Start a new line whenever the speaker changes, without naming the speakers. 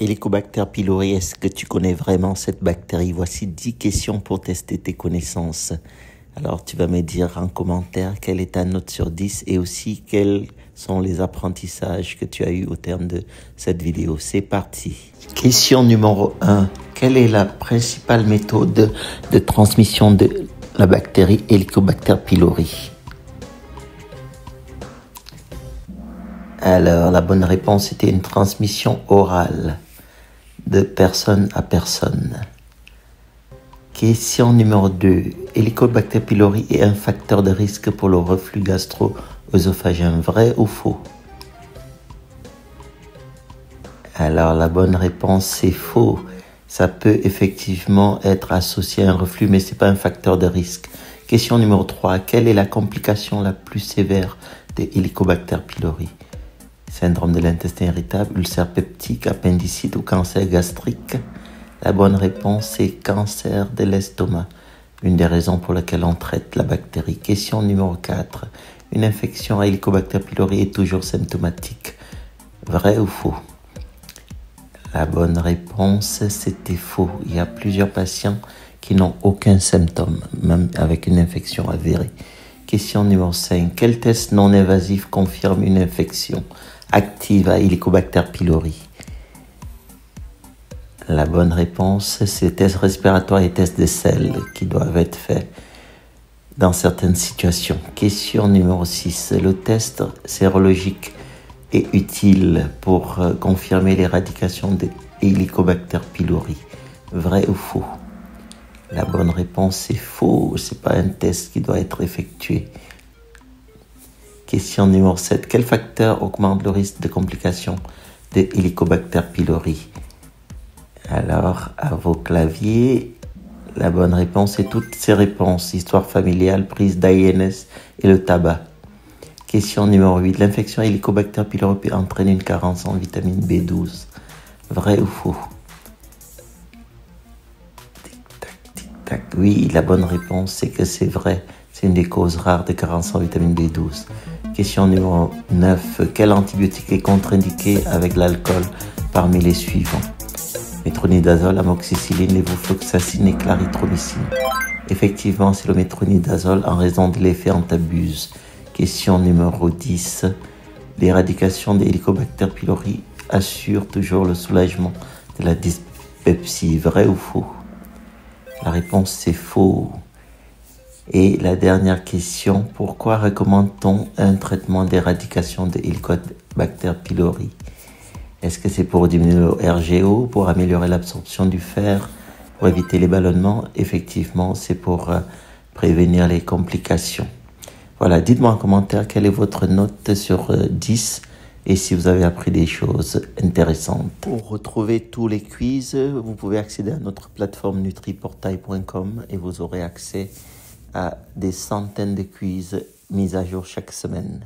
Helicobacter pylori, est-ce que tu connais vraiment cette bactérie? Voici 10 questions pour tester tes connaissances. Alors, tu vas me dire en commentaire quelle est ta note sur 10 et aussi quels sont les apprentissages que tu as eus au terme de cette vidéo. C'est parti. Question numéro 1. Quelle est la principale méthode de transmission de la bactérie Helicobacter pylori? Alors, la bonne réponse était une transmission orale de personne à personne. Question numéro 2. Helicobacter pylori est un facteur de risque pour le reflux gastro-œsophagien, vrai ou faux? Alors, la bonne réponse, c'est faux. Ça peut effectivement être associé à un reflux, mais ce n'est pas un facteur de risque. Question numéro 3. Quelle est la complication la plus sévère de Helicobacter pylori? Syndrome de l'intestin irritable, ulcère peptique, appendicite ou cancer gastrique? La bonne réponse est cancer de l'estomac, une des raisons pour lesquelles on traite la bactérie. Question numéro 4. Une infection à Helicobacter pylori est toujours symptomatique, vrai ou faux? La bonne réponse, c'était faux. Il y a plusieurs patients qui n'ont aucun symptôme, même avec une infection avérée. Question numéro 5. Quel test non invasif confirme une infection active à Helicobacter pylori? La bonne réponse, c'est tests respiratoires et tests de sel qui doivent être faits dans certaines situations. Question numéro 6. Le test sérologique est utile pour confirmer l'éradication de Helicobacter pylori. Vrai ou faux? La bonne réponse, c'est faux. C'est pas un test qui doit être effectué. Question numéro 7. Quel facteur augmente le risque de complications de Helicobacter pylori? Alors, à vos claviers, la bonne réponse est toutes ces réponses. Histoire familiale, prise d'AINS et le tabac. Question numéro 8. L'infection Helicobacter pylori peut entraîner une carence en vitamine B12. Vrai ou faux? Tic-tac, tic-tac. Oui, la bonne réponse, c'est que c'est vrai. C'est une des causes rares de carence en vitamine B12. Question numéro 9. Quel antibiotique est contre-indiqué avec l'alcool parmi les suivants? Métronidazole, amoxicilline, lévofloxacine et clarithromycine. Effectivement, c'est le métronidazole en raison de l'effet antabuse. Question numéro 10. L'éradication des Helicobacter pylori assure toujours le soulagement de la dyspepsie. Vrai ou faux? La réponse, c'est faux. Et la dernière question, pourquoi recommande-t-on un traitement d'éradication de Helicobacter pylori? Est-ce que c'est pour diminuer le RGO, pour améliorer l'absorption du fer, pour éviter les ballonnements? Effectivement, c'est pour prévenir les complications. Voilà, dites-moi en commentaire quelle est votre note sur 10 et si vous avez appris des choses intéressantes. Pour retrouver tous les quiz, vous pouvez accéder à notre plateforme nutriportail.com et vous aurez accès à des centaines de quiz mis à jour chaque semaine.